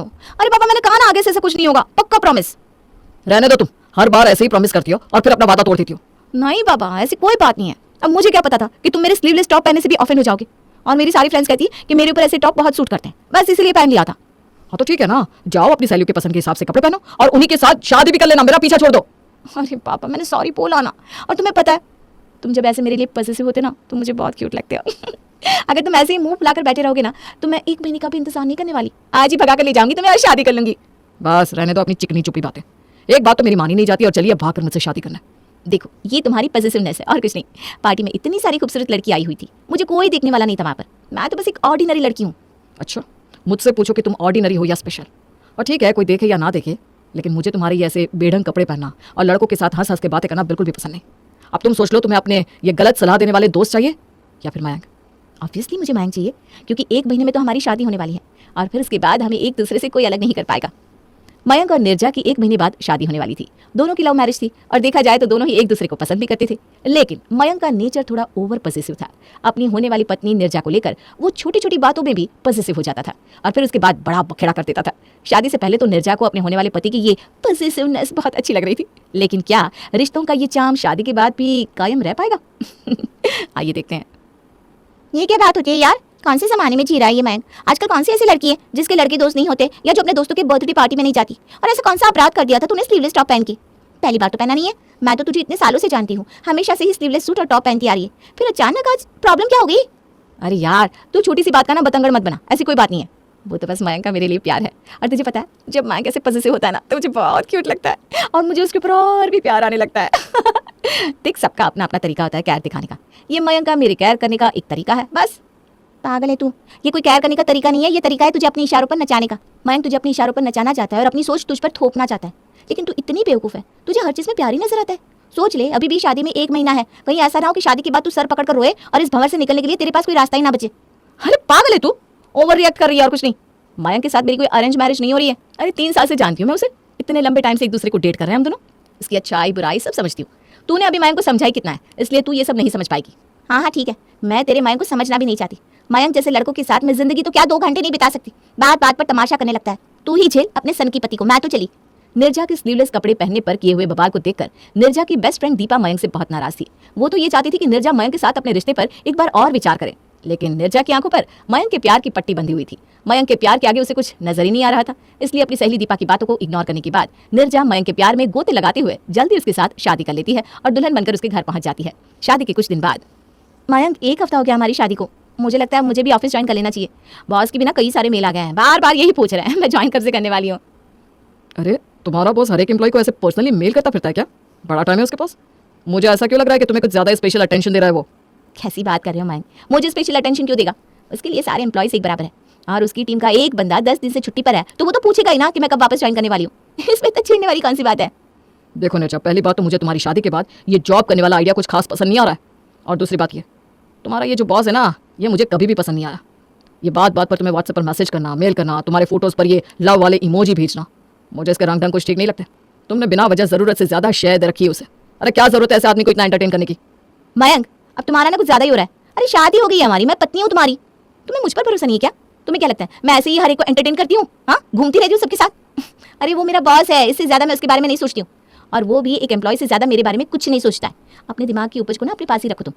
तो। अरे पापा मैंने कहा ना आगे से ऐसा कुछ नहीं होगा, पक्का प्रॉमिस। रहने दो, तुम हर बार ऐसे ही प्रॉमिस करती हो और फिर अपना वादा तोड़ देती हो। नहीं पापा ऐसी कोई बात नहीं है। अब मुझे क्या पता था कि तुम मेरे स्लीवलेस टॉप पहनने से भी ऑफेंड हो जाओगे, और मेरी सारी फ्रेंड्स कहती कि मेरे ऊपर ऐसे टॉप बहुत सूट करते हैं, बस इसलिए पहन लिया था। हाँ तो ठीक है ना, जाओ अपनी सहेलियों के पसंद के हिसाब से कपड़े पहनो और उन्हीं के साथ शादी भी कर लेना, मेरा पीछा छोड़ दो। अरे पापा मैंने सॉरी बोला ना, और तुम्हें पता है तुम जब ऐसे मेरे लिए पॉसेसिव होते ना तो मुझे बहुत क्यूट लगते हो। अगर तुम ऐसे ही मुंह फुलाकर बैठे रहोगे ना तो मैं 1 महीने का भी इंतजार नहीं करने वाली, आज ही भगा कर ले जाऊंगी तुम्हें और शादी कर लूंगी। बस रहने दो अपनी चिकनी चुपी बातें, एक बात तो मेरी मानी नहीं जाती और चलिए भाग कर मुझसे शादी करना है। देखो ये तुम्हारी पॉसेसिवनेस है और कुछ नहीं। पार्टी में इतनी सारी खूबसूरत लड़की आई हुई थी, मुझे कोई देखने वाला नहीं था वहाँ पर, मैं तो बस एक ऑर्डिनरी लड़की हूँ। अच्छा, मुझसे पूछो कि तुम ऑर्डिनरी हो या स्पेशल, और ठीक है कोई देखे या ना देखे, लेकिन मुझे तुम्हारे ये ऐसे बेढंग कपड़े पहनना और लड़कों के साथ हंस हंस के बातें करना बिल्कुल भी पसंद नहीं। अब तुम सोच लो, तुम्हें अपने ये गलत सलाह देने वाले दोस्त चाहिए या फिर मयंक? ऑब्वियसली मुझे मयंक चाहिए, क्योंकि 1 महीने में तो हमारी शादी होने वाली है और फिर उसके बाद हमें एक दूसरे से कोई अलग नहीं कर पाएगा। मयंक और निर्जा की 1 महीने बाद शादी होने वाली थी। दोनों की लव मैरिज थी और देखा जाए तो दोनों ही एक दूसरे को पसंद भी करते थे, लेकिन मयंक का नेचर थोड़ा ओवर पॉसेसिव था। अपनी होने वाली पत्नी निर्जा को लेकर वो छोटी छोटी बातों में भी पॉसेसिव हो जाता था और फिर उसके बाद बड़ा बखेड़ा कर देता था। शादी से पहले तो निर्जा को अपने होने वाले पति की ये पॉसेसिवनेस बहुत अच्छी लग रही थी, लेकिन क्या रिश्तों का ये चार्म शादी के बाद भी कायम रह पाएगा? आइए देखते हैं। ये क्या बात होती है यार, कौन से जमाने में जी रहा है ये मयंक? आजकल कौन सी ऐसी लड़की है जिसके लड़के दोस्त नहीं होते या जो अपने दोस्तों के बर्थडे पार्टी में नहीं जाती? और ऐसा कौन सा अपराध कर दिया था तूने स्लीवलेस टॉप पहन के? पहली बार तो पहना नहीं है, मैं तो तुझे इतने सालों से जानती हूँ, हमेशा से ही स्लीवलेस सूट और टॉप पहनती आ रही है, फिर अचानक आज प्रॉब्लम क्या हो गई? अरे यार तू छोटी सी बात का ना बतंगड़ मत बना, ऐसी कोई बात नहीं है। वो तो बस मयंक का मेरे लिए प्यार है, और तुझे पता है जब मयंक ऐसे पॉसेसिव होता है ना तो मुझे बहुत क्यूट लगता है और मुझे उसके ऊपर और भी प्यार आने लगता है। देख सबका अपना अपना तरीका होता है केयर दिखाने का, ये मयंक का मेरे केयर करने का एक तरीका है बस। पागल है तू, ये कोई केयर करने का तरीका नहीं है, ये तरीका है तुझे अपने इशारों पर नचाने का। मयंक तुझे अपने इशारों पर नचाना चाहता है और अपनी सोच तुझ पर थोपना चाहता है, लेकिन तू इतनी बेवकूफ़ है, तुझे हर चीज़ में प्यार ही नजर आता है। सोच ले अभी भी शादी में 1 महीना है, कहीं ऐसा ना हो कि शादी के बाद तू सर पकड़ कर रोए और इस भंवर से निकलने के लिए तेरे पास कोई रास्ता ही ना बचे। अरे पागल है तू, ओवर रिएक्ट कर रही है और कुछ नहीं। मयंक के साथ मेरी कोई अरेंज मैरिज नहीं हो रही है। अरे 3 साल से जानती हूँ मैं उसे, इतने लंबे टाइम से एक दूसरे को डेट कर रहे हैं हम दोनों, इसकी अच्छाई बुराई सब समझती हूँ। तूने अभी मयंक को समझाई कितना है, इसलिए तू ये सब नहीं समझ पाएगी। हाँ हाँ ठीक है, मैं तेरे मयंक को समझना भी नहीं चाहती। मयंक जैसे लड़कों के साथ मैं जिंदगी तो क्या 2 घंटे नहीं बिता सकती, बात बात पर तमाशा करने लगता है। तू ही झेल अपने सन की पति को, मैं तो चली। निर्जा के स्लीवलेस कपड़े पहनने पर किए हुए बवाल को देखकर निर्जा की बेस्ट फ्रेंड दीपा मयंक से बहुत नाराज थी। वो तो ये चाहती थी कि निर्जा मयंक के साथ अपने रिश्ते पर एक बार और विचार करे, लेकिन निर्जा की आंखों पर मयंक के प्यार की पट्टी बंधी हुई थी। मयंक के प्यार के आगे उसे कुछ नजर ही नहीं आ रहा था, इसलिए अपनी सहेली दीपा की बातों को इग्नोर करने के बाद निर्जा मयंक के प्यार में गोते लगाते हुए जल्दी उसके साथ शादी कर लेती है और दुल्हन बनकर उसके घर पहुंच जाती है। शादी के कुछ दिन बाद, मयंक 1 हफ्ता हो गया हमारी शादी को, मुझे लगता है मुझे भी ऑफिस ज्वाइन कर लेना चाहिए। बॉस की भी ना कई सारे मेल आ गए हैं, बार बार यही पूछ रहे हैं मैं ज्वाइन कब से करने वाली हूँ। अरे तुम्हारा बॉस हर एक एम्प्लॉय को ऐसे पर्सनली मेल करता फिरता है क्या? बड़ा टाइम है उसके पास। मुझे ऐसा क्यों लग रहा है कि तुम्हें कुछ ज्यादा स्पेशल अटेंशन दे रहा है वो? कैसी बात कर रहे हो मयंक, मुझे स्पेशल अटेंशन क्यों देगा? उसके लिए सारे एम्प्लॉयज एक बराबर है, और उसकी टीम का एक बंदा 10 दिन से छुट्टी पर है, तो वो तो पूछेगा ही ना कि मैं कब वापस ज्वाइन करने वाली हूँ। इसमें तो छेड़ने वाली कौन सी बात है? देखो निर्जा, पहली बात तो मुझे तुम्हारी शादी के बाद ये जॉब करने वाला आइडिया कुछ खास पसंद नहीं आ रहा है, और दूसरी बात ये तुम्हारा ये जो बॉस है ना, ये मुझे कभी भी पसंद नहीं आया। ये बात बात पर तुम्हें व्हाट्सएप पर मैसेज करना, मेल करना, तुम्हारे फोटोज़ पर ये लव वाले इमोजी भेजना, मुझे इसके रंग ढंग कुछ ठीक नहीं लगते। तुमने बिना वजह ज़रूरत से ज़्यादा शेयर रखी है उसे। अरे क्या ज़रूरत है ऐसे आदमी को इतना एंटरटेन करने की? मयंक अब तुम्हारा ना कुछ ज़्यादा ही हो रहा है। अरे शादी हो गई है हमारी, मैं पत्नी हूँ तुम्हारी, तुम्हें मुझ पर भरोसा नहीं है क्या? तुम्हें क्या लगता है मैं ऐसे ही हर एक को एंटरटेन करती हूँ? हाँ, घूमती रहती हूँ सबके साथ। अरे वो मेरा बॉस है, इससे ज़्यादा मैं उसके बारे में नहीं सोचती हूँ, और वो भी एक एम्प्लॉय से ज़्यादा मेरे बारे में कुछ नहीं सोचता है। अपने दिमाग की उपज को ना अपने पास ही रखो तुम।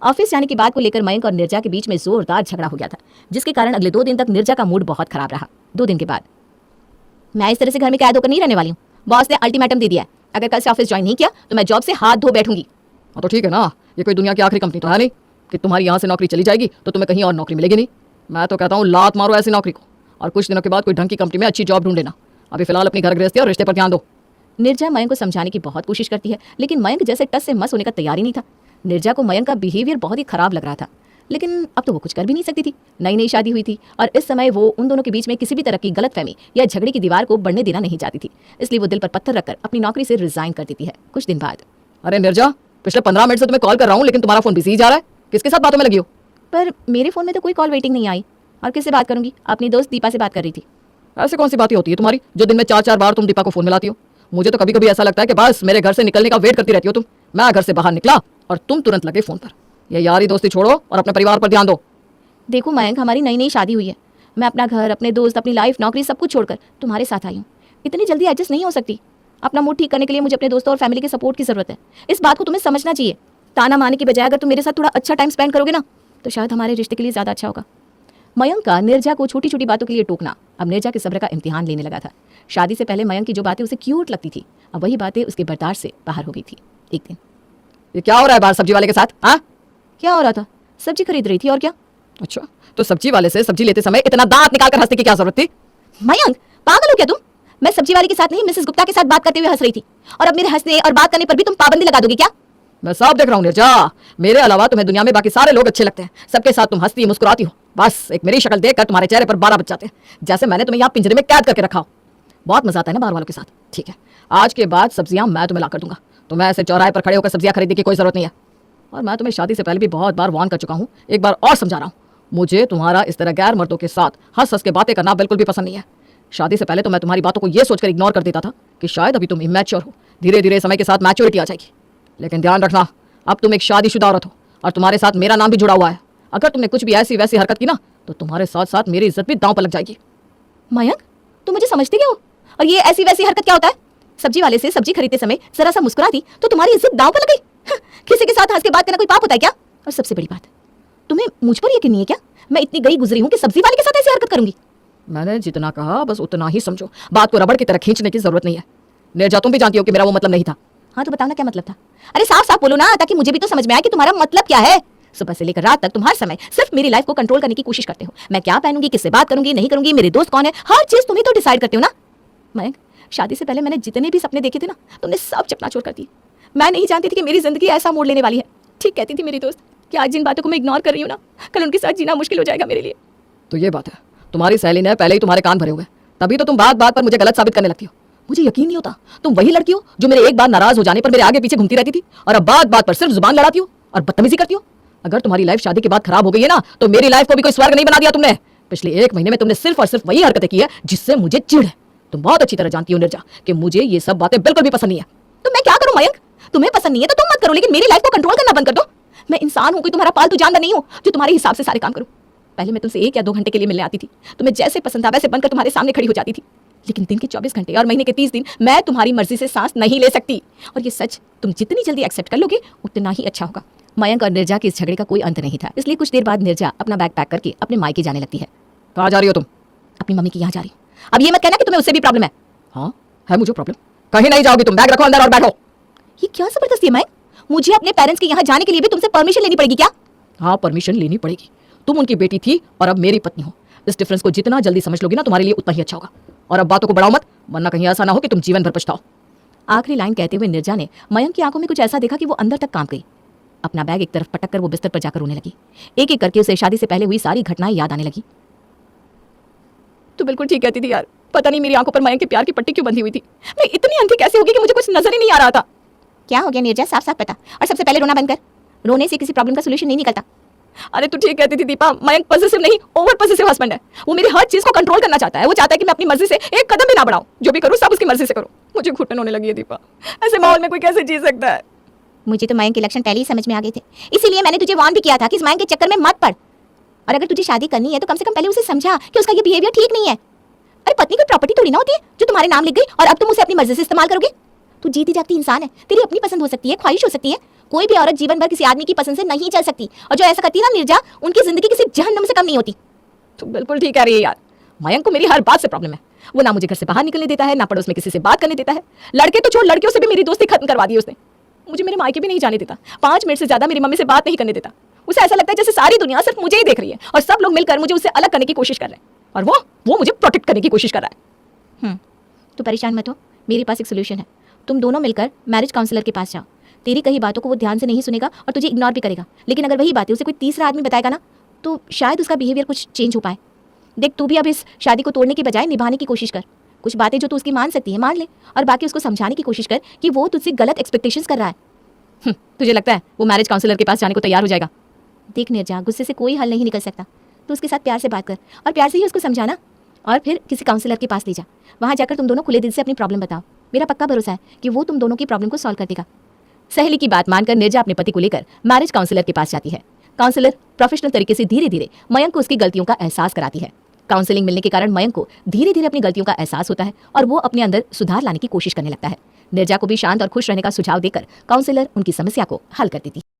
ऑफिस जाने की बात को लेकर मयंक और निर्जा के बीच में जोरदार झगड़ा हो गया था, जिसके कारण अगले 2 दिन तक निर्जा का मूड बहुत खराब रहा। 2 दिन के बाद, मैं इस तरह से घर में कैद होकर नहीं रहने वाली हूँ। बॉस ने अल्टीमेटम दे दिया है, अगर कल से ऑफिस ज्वाइन नहीं किया तो मैं जॉब से हाथ धो बैठूंगी। हाँ तो ठीक है ना, ये कोई दुनिया की आखिरी कंपनी तो है नहीं कि तुम्हारी यहाँ से नौकरी चली जाएगी तो तुम्हें कहीं और नौकरी मिलेगी नहीं। मैं तो कहता हूँ लात मारो ऐसी नौकरी को, और कुछ दिनों के बाद कोई ढंग की कंपनी में अच्छी जॉब ढूंढ लेना। अभी फिलहाल अपनी घर गृहस्थी और रिश्ते पर ध्यान दो। निर्जा मयंक को समझाने की बहुत कोशिश करती है, लेकिन मयंक जैसे टस से मस होने का तैयार ही नहीं था। निर्जा को मयंक का बिहेवियर बहुत ही खराब लग रहा था, लेकिन अब तो वो कुछ कर भी नहीं सकती थी। नई नई शादी हुई थी और इस समय वो उन दोनों के बीच में किसी भी तरह की गलतफहमी या झगड़े की दीवार को बढ़ने देना नहीं चाहती थी, इसलिए वो दिल पर पत्थर रखकर अपनी नौकरी से रिजाइन कर देती है। कुछ दिन बाद, अरे निर्जा, पिछले 15 मिनट से तुम्हें कॉल कर रहा हूँ लेकिन तुम्हारा फोन बिजी जा रहा है, किसके साथ बातों में लगी हो? पर मेरे फोन में तो कोई कॉल वेटिंग नहीं आई, और किससे बात करूंगी? अपनी दोस्त दीपा से बात कर रही थी। ऐसे कौन सी बातें होती है तुम्हारी जो दिन में 4-4 बार तुम दीपा को फोन मिलाती हो? मुझे तो कभी कभी ऐसा लगता है कि बस मेरे घर से निकलने का वेट करती रहती हो तुम। मैं घर से बाहर निकला और तुम तुरंत लगे फोन पर। ये यारी दोस्ती छोड़ो और अपने परिवार पर ध्यान दो। देखो मयंक, हमारी नई नई शादी हुई है, मैं अपना घर, अपने दोस्त, अपनी लाइफ, नौकरी सब कुछ छोड़कर तुम्हारे साथ आई हूँ। इतनी जल्दी एडजस्ट नहीं हो सकती। अपना मूड ठीक करने के लिए मुझे अपने दोस्तों और फैमिली के सपोर्ट की ज़रूरत है। इस बात को तुम्हें समझना चाहिए। ताना मारने की बजाय अगर तुम मेरे साथ थोड़ा अच्छा टाइम स्पेंड करोगे ना, तो शायद हमारे रिश्ते के लिए ज़्यादा अच्छा होगा। मयंक का निर्जा को छोटी छोटी बातों के लिए टोकना अब निर्जा के सब्र का इम्तिहान लेने लगा था। शादी से पहले मयंक की जो बातें उसे क्यूट लगती थी, अब वही बातें उसके बर्दाश्त से बाहर हो गई थी। एक दिन, ये क्या हो रहा है बाहर सब्जी वाले के साथ? हाँ, क्या हो रहा था? सब्जी खरीद रही थी, और क्या? अच्छा, तो सब्जी वाले से सब्जी लेते समय इतना दांत निकाल कर हंसने की क्या जरूरत थी? मयंक, पागल हो क्या तुम? मैं सब्जी वाले के साथ नहीं, मिसेस गुप्ता के साथ बात करते हुए हंस रही थी, और अब मेरे हंसने और बात करने पर भी तुम पाबंदी लगा दोगे क्या? मैं सब देख रहा हूँ निर्जा, मेरे अलावा तुम्हें दुनिया में बाकी सारे लोग अच्छे लगते हैं। सबके साथ तुम हंसती मुस्कुराती हो, बस एक मेरी शक्ल देखकर तुम्हारे चेहरे पर 12 बज जाते हैं, जैसे मैंने तुम्हें यहाँ पिंजरे में कैद करके रखा हो। बहुत मजा आता है ना बाहर वालों के साथ। ठीक है, आज के बाद सब्जियां मैं तुम्हें ला कर दूंगा। तुम्हें ऐसे चौराहे पर खड़े होकर सब्जियां खरीदने की कोई जरूरत नहीं है। और मैं तुम्हें शादी से पहले भी बहुत बार वार्न कर चुका हूँ, एक बार और समझा रहा हूँ, मुझे तुम्हारा इस तरह गैर मर्दों के साथ हंस हंस के बातें करना बिल्कुल भी पसंद नहीं है। शादी से पहले तो मैं तुम्हारी बातों को ये सोचकर इग्नोर कर देता था कि शायद अभी तुम इमैच्योर हो, धीरे धीरे समय के साथ मैच्योरिटी आ जाएगी। लेकिन ध्यान रखना, अब तुम एक शादीशुदा औरत हो और तुम्हारे साथ मेरा नाम भी जुड़ा हुआ है। अगर तुमने कुछ भी ऐसी वैसी हरकत की ना, तो तुम्हारे साथ साथ मेरी इज्जत भी दांव पर लग जाएगी। मयंक, तुम मुझे समझते क्या हो? और ये ऐसी वैसी हरकत क्या होता है? सब्जी वाले से सब्जी खरीदते समय जरा सा मुस्कुराती तो तुम्हारी इज्जत दांव पर लग गई। किसी के साथ हंस के बात करना कोई पाप होता है क्या? और सबसे बड़ी बात, तुम्हें मुझ पर यकीन नहीं है क्या? मैं इतनी गई गुजरी हूँ कि सब्जी वाले के साथ ऐसी हरकत करूंगी? मैंने जितना कहा बस उतना ही समझो, बात को रबड़ की तरह खींचने की जरूरत नहीं है। निर्जा, तुम भी जानती हो कि मेरा वो मतलब नहीं था। हाँ तो बताओ ना क्या मतलब था? अरे साफ साफ बोलो ना, ताकि मुझे भी तो समझ में आए कि तुम्हारा मतलब क्या है। सुबह से लेकर रात तक तुम हर समय सिर्फ मेरी लाइफ को कंट्रोल करने की कोशिश करते हो। मैं क्या पहनूंगी, किससे बात करूंगी, नहीं करूंगी, मेरे दोस्त कौन है, हर चीज तुम ही तो डिसाइड करते हो ना। मयंक, शादी से पहले मैंने जितने भी सपने देखे थे ना, तुमने सब चकनाचूर कर दिए। मैं नहीं जानती थी कि मेरी जिंदगी ऐसा मोड़ लेने वाली है। ठीक कहती थी मेरी दोस्त कि आज जिन बातों को मैं इग्नोर कर रही हूँ ना, कल उनके साथ जीना मुश्किल हो जाएगा मेरे लिए। तो ये बात है, तुम्हारी सहेली ने पहले ही तुम्हारे कान भरे हुए, तभी तो तुम बात बात पर मुझे गलत साबित करने लगती हो। मुझे यकीन नहीं होता, तुम वही लड़की हो जो मेरे एक बार नाराज हो जाने पर मेरे आगे पीछे घूमती रहती थी, और अब बात बात पर सिर्फ जुबान लड़ाती हो और बदतमीजी करती हो। अगर तुम्हारी लाइफ शादी के बाद खराब हो गई है ना, तो मेरी लाइफ को भी कोई स्वर्ग नहीं बना दिया तुमने। पिछले 1 महीने में तुमने सिर्फ और सिर्फ वही हरकतें की है जिससे मुझे चिढ़ है। तुम बहुत अच्छी तरह जानती हो निर्जा कि मुझे ये सब बातें बिल्कुल भी पसंद नहीं है। तो मैं क्या करूं मयंक? तुम्हें पसंद नहीं है तो तुम मत करो, लेकिन मेरी लाइफ को कंट्रोल करना बंद कर दो। मैं इंसान हूं, कोई तुम्हारा पालतू जानवर नहीं हूं जो तुम्हारे हिसाब से सारे काम करूं। पहले मैं तुमसे 1 या 2 घंटे के लिए मिलने आती थी, तुम्हें जैसे पसंद था वैसे बनकर तुम्हारे सामने खड़ी हो जाती थी। लेकिन दिन के 24 घंटे और महीने के 30 दिन मैं तुम्हारी मर्जी से सांस नहीं ले सकती। और ये सच तुम जितनी जल्दी एक्सेप्ट कर लोगे उतना ही अच्छा होगा। मयंक और निर्जा के इस झगड़े का कोई अंत नहीं था, इसलिए कुछ देर बाद निर्जा अपना बैग पैक करके अपने मायके जाने लगती है। कहाँ जा रही हो तुम? अपनी मम्मी के यहाँ जा रही हूँ। अब ये मत कहना कि तुम्हें उससे भी प्रॉब्लम है। हाँ है मुझे प्रॉब्लम। कहीं नहीं जाओगी तुम, बैग रखो अंदर और बैठो। ये क्या जबरदस्ती है मयंक? मुझे अपने पेरेंट्स के यहाँ जाने के लिए भी तुमसे परमिशन लेनी पड़ेगी क्या? हाँ परमिशन लेनी पड़ेगी, तुम उनकी बेटी थी और अब मेरी पत्नी हो। इस डिफरेंस को जितना जल्दी समझ लोगी ना, तुम्हारे लिए उतना ही अच्छा होगा। और अब बातों को बढ़ाओ मत, वरना कहीं ऐसा ना हो कि तुम जीवन भर पछताओ। आखिरी लाइन कहते हुए निर्जा ने मयंक की आंखों में कुछ ऐसा देखा कि वो अंदर तक कांप गई। अपना बैग एक तरफ पटक कर वो बिस्तर पर जाकर रोने लगी। एक एक करके उसे शादी से पहले हुई सारी घटनाएं याद आने लगी। तू बिल्कुल ठीक कहती थी यार, पता नहीं मेरी आंखों पर मयंक के प्यार की पट्टी क्यों बंधी हुई थी। मैं इतनी अंधी कैसे होगी कि मुझे कुछ नजर ही नहीं आ रहा था। क्या हो गया निर्जा, साफ साफ बता। और सबसे पहले रोना बंद कर, रोने से किसी प्रॉब्लम का सोल्यूशन नहीं निकलता। अरे तू ठीक कहती थी दीपा, मयंक पॉसेसिव नहीं ओवर पॉसेसिव हस्बैंड है। वो मेरी हर चीज को कंट्रोल करना चाहता है। वो चाहता है कि मैं अपनी मर्जी से एक कदम भी ना बढ़ाऊं, जो भी करूं सब उसकी मर्जी से करूं। मुझे घुटन होने लगी है दीपा, ऐसे माहौल में कोई कैसे जी सकता है। मुझे तो मयंक के लक्षण पहले ही समझ में आ गए थे, इसीलिए मैंने तुझे वार्न भी किया था कि इस मयंक के चक्कर में मत पड़। और अगर तुझे शादी करनी है तो कम से कम पहले उसे समझा कि उसका ये बिहेवियर ठीक नहीं है। अरे पत्नी की प्रॉपर्टी थोड़ी ना होती है जो तुम्हारे नाम लिख गई और अब तुम उसे अपनी मर्जी से इस्तेमाल करोगे। तू जीती जागती इंसान है, तेरी अपनी पसंद हो सकती है, ख्वाहिश हो सकती है। कोई भी औरत जीवन भर किसी आदमी की पसंद से नहीं चल सकती, और जो ऐसा करती है ना निर्जा, उनकी जिंदगी किसी जहन्नम से कम नहीं होती। तू बिल्कुल ठीक कह रही है यार, मयंक को मेरी हर बात से प्रॉब्लम है। वो ना मुझे घर से बाहर निकलने देता है, ना पड़ोस में किसी से बात करने देता है। लड़के तो छोड़, लड़कियों से भी मेरी दोस्ती खत्म करवा दी उसने। मुझे मेरे मायके भी नहीं जाने देता, 5 मिनट से ज्यादा मेरी मम्मी से बात नहीं करने देता। उसे ऐसा लगता है जैसे सारी दुनिया सिर्फ मुझे ही देख रही है और सब लोग मिलकर मुझे उससे अलग करने की कोशिश कर रहे हैं, और वो मुझे प्रोटेक्ट करने की कोशिश कर रहा है। तो परेशान मत हो, मेरे पास एक सोल्यूशन है। तुम दोनों मिलकर मैरिज काउंसलर के पास जाओ। तेरी कही बातों को वो ध्यान से नहीं सुनेगा और तुझे इग्नोर भी करेगा, लेकिन अगर वही बातें उसे कोई तीसरा आदमी बताएगा ना, तो शायद उसका बिहेवियर कुछ चेंज हो पाए। देख, तू भी अब इस शादी को तोड़ने की बजाय निभाने की कोशिश कर। कुछ बातें जो तू उसकी मान सकती है मान ले, और बाकी उसको समझाने की कोशिश कर कि वो तुझसे गलत एक्सपेक्टेशंस कर रहा है। तुझे लगता है वो मैरिज काउंसलर के पास जाने को तैयार हो जाएगा? देख निर्जा, गुस्से से कोई हल नहीं निकल सकता। तो उसके साथ प्यार से बात कर और प्यार से ही उसको समझाना, और फिर किसी काउंसलर के पास ले जा। वहाँ जाकर तुम दोनों खुले दिल से अपनी प्रॉब्लम बताओ। मेरा पक्का भरोसा है कि वो तुम दोनों की प्रॉब्लम को सॉल्व कर देगा। सहेली की बात मानकर निर्जा अपने पति को लेकर मैरिज काउंसलर के पास जाती है। काउंसलर प्रोफेशनल तरीके से धीरे धीरे मयंक को उसकी गलतियों का एहसास कराती है। काउंसलिंग मिलने के कारण मयंक को धीरे धीरे अपनी गलतियों का एहसास होता है और वो अपने अंदर सुधार लाने की कोशिश करने लगता है। निर्जा को भी शांत और खुश रहने का सुझाव देकर काउंसलर उनकी समस्या को हल कर देती है।